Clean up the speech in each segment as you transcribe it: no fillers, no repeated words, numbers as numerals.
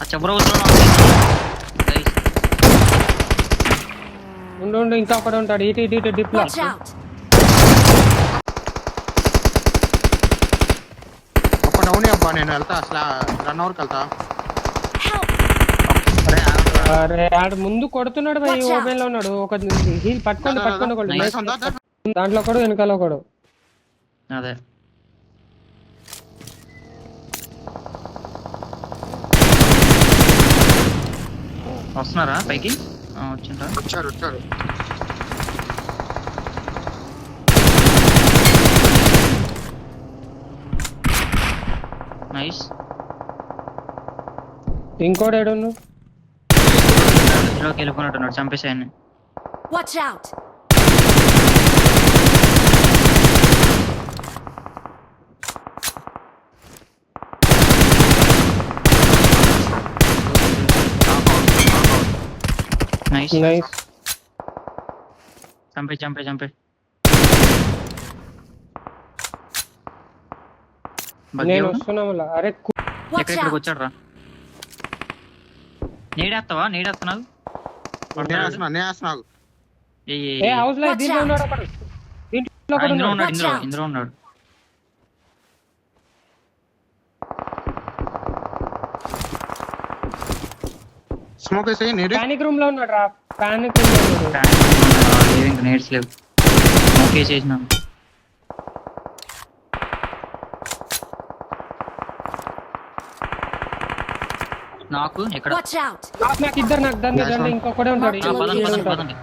अच्छा ब्रो ఉండు ఇంకా ఒకడు ఉంటాడు ఇటు డిప్ లో ఒక డౌన్ అబ్బా నేను వెళ్తా అసలు రన్ ఓవర్కి వెళ్తా అరే ఆడు ముందు కొడుతున్నాడు భయ్ ఓపెన్ లో ఉన్నాడు ఒక హీల్ పట్టుకోండి ఒకడు దాంట్లో ఒకడు వెనకాల ఒకడు అదే వస్తున్నారా పైకి వచ్చారు నైస్ ఇంకోడు ఏడు హీరోకి వెళ్ళిపోయినట్టున్నాడు చంపేసాయన్ని Watch out! నైస్ నైస్ చంపే నేను వస్తున్నా మళ్ళా అరే Watch ఎక్కడికి out! వచ్చాడు రా నీడేస్తావా నీడేస్తున్నావు నేస్తున్నావు ఏ హౌస్ లో దీంట్లో ఉన్నాడు ఒకడు దీంట్లో ఒకడు ఉన్నాడు ఇందులో ఉన్నాడు స్మోక్ వేసి నేడే పానిక్ రూమ్ లో ఉన్నాడు రా పానిక్ రూమ్ లో ఉన్నాడు ఇంకా నేడ్స్ లేవు ఓకే చేసినాను నాకు ఎక్కడ Watch out! నాకు ఇద్దరు నాకు దండి ఇంకొకడే ఉంటాడు పదండి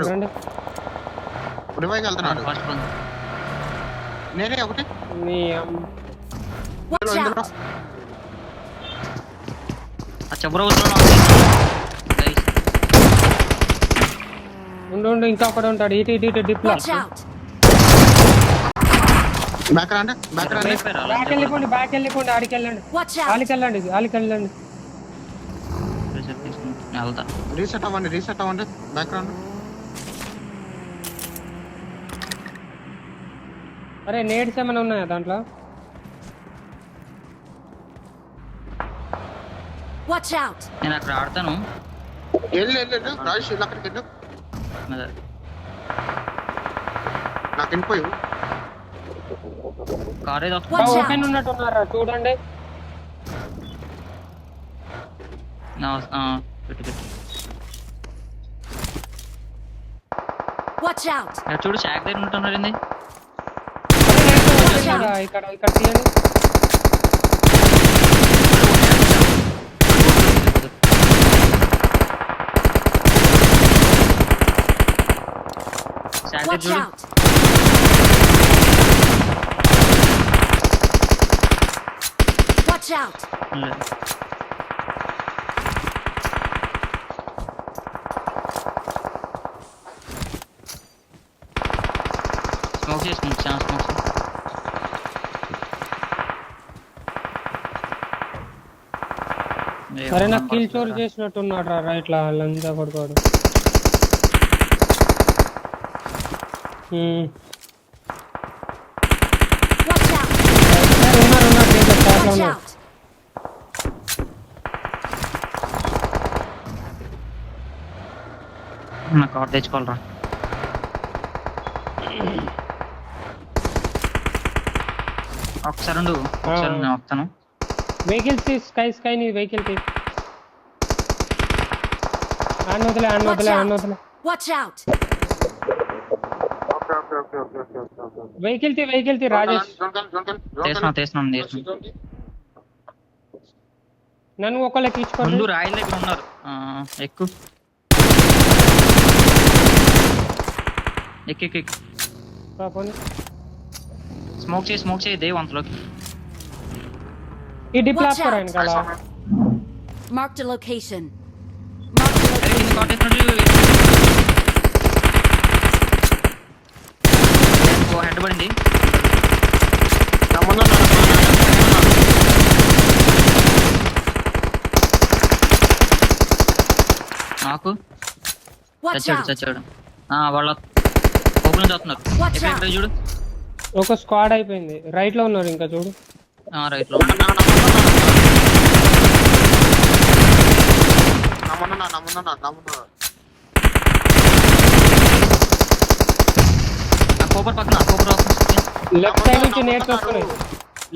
రండి రివైవ్ వెళ్తున్నాడు ఫాస్ట్ పదండి నేనే ఒకటి నీ అమ్మ Watch out! अच्छा ब्रो ఉండు ఇంకా ఒకడు ఉంటాడు ఇటు డిప్ లో Watch out! బ్యాక్ రాండి బ్యాక్ వెళ్ళిపోండి ఆడికి వెళ్ళండి Watch out! ఆడికి వెళ్ళండి వెళ్తా రీసెట్ అవ్వండి బ్యాక్ రాండి అరే నేడ్స్ ఏమైనా ఉన్నాయా దాంట్లో Watch out! నేను అక్కడ ఆడతాను వెళ్ళు రాజేష్ వెళ్ళు అక్కడికి వెళ్ళు అదే నాకు వెళ్ళిపోయి కార్ ఏదో Watch out! ఓపెన్ ఉన్నట్టున్నారా చూడండి పెట్టు Watch out! చూడు షాక్ దగ్గర ఉంటున్నారు ఏంది ఇక్కడ తీయండి షాక్ దగ్గర Watch చూడు out! Watch out! స్మోక్ చేసుకుంటా చాలా స్మోక్ సరే నాకు కిల్ చోర్ చేసినట్టున్నాడు రా రైట్ లా లంజా కొడుకోడు Watch out! ఉన్నారు దీంట్లో స్టార్ట్ లో Watch ఉన్నారు out! నా కార్ తెచ్చుకోవాలరా ఒకసారి నేను వస్తాను వెహికల్స్ తీ స్కై నీ వెహికల్ తీ ఆన్ వదిలే Watch out! వెహికల్ తీ రాజేష్ తీస్తున్నాను నన్ను ఒకళ్ళకి ఇచ్చుకోండి ముందు రాయల దగ్గర ఉన్నారు ఎక్కు పాపని స్మోక్ చేయి దేవ్ అంతలోకి ఈ డిప్ లాక్ కరాయన కలా Marked a location. Marked a location. Head పడింది నాకు Watch out! చచ్చాడు వాళ్ళ ఓపెన్ చేస్తున్నారు Watch ఎక్కడ out! చూడు ఒక స్క్వాడ్ అయిపోయింది రైట్ లో ఉన్నారు ఇంకా చూడు రైట్ లో ఉన్నా. నమ్మున్నా కోపర్ పక్కన లెఫ్ట్ సైడ్ నుంచి నేట్స్ వస్తున్నాయి.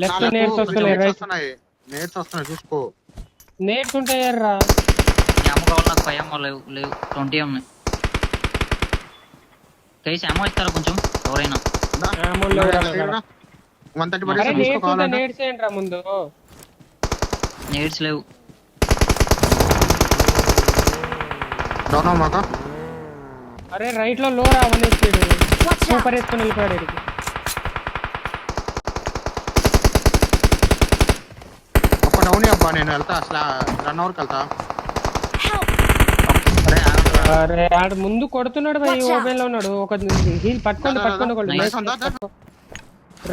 లెఫ్ట్ నేట్స్ వస్తున్నాయి. రైట్ నేట్స్ వస్తున్నాయి చూసుకో. నేట్స్ ఉంటాయర్రా. ఏమో కావాలి నాకు. 5 ఏమో లేవు 20 ఉన్నాయి. కైస్ ఏమో ఇస్తారా కొంచెం ఎవరైనా? ammo లేవురా. 130 అరే పడేసి నేట్స్ ఉంటే తీసుకోవాలంటే నేట్స్ ఏంట్రా ముందు? నేడ్స్ లేవు. డౌన్ అవ్వమాక. అరే రైట్ లో లోరా అవన్నీ స్పీడ్ Watch out! సూపర్ వేసుకొని వెళ్ళిపోయాడు ఇక్కడికి. ఒక్క డౌన్ అబ్బా నేను వెళ్తా అసలు రన్ అవర్కి వెళ్తా. Help! అరే ఆగండి. అరే ఆడు ముందు కొడుతున్నాడు భయ్. Watch out! ఓపెన్ లో ఉన్నాడు. ఒక హీల్ పట్టుకోండి Nice.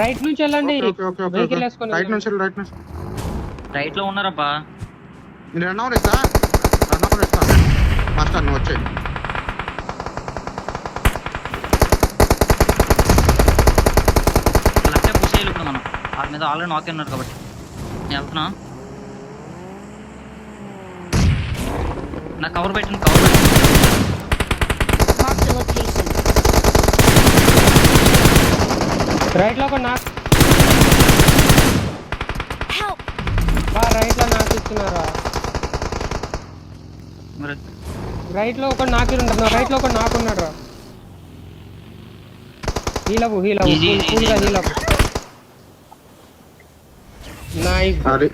రైట్ నుంచి వెళ్ళండి. ఓకే వెహికల్ వేసుకొని రైట్ నుంచి రైట్ లో ఉన్నారబ్బా. నేను రన్ అవర్ ఇస్తా మాస్టర్ నువ్వు వచ్చే. లెఫ్ట్ పుష్ చేయాలి ఇప్పుడు మనం. వాళ్ళ మీద ఆల్రెడీ నాక్ ఉన్నారు కాబట్టి నేను వెళ్తున్నా. నాకు కవర్ పెట్టండి. Mark the location. రైట్ లో ఒక నాక్. Help! రైట్ లో నాక్ ఇస్తున్నారా? మరి రైట్ లో ఒక నాక్ ఉంటాడు. రైట్ లో ఒక నాక్ ఉన్నాడు రా. హీల్ అవ్వు Easy. హీల్ అవ్వు. నైస్. అరే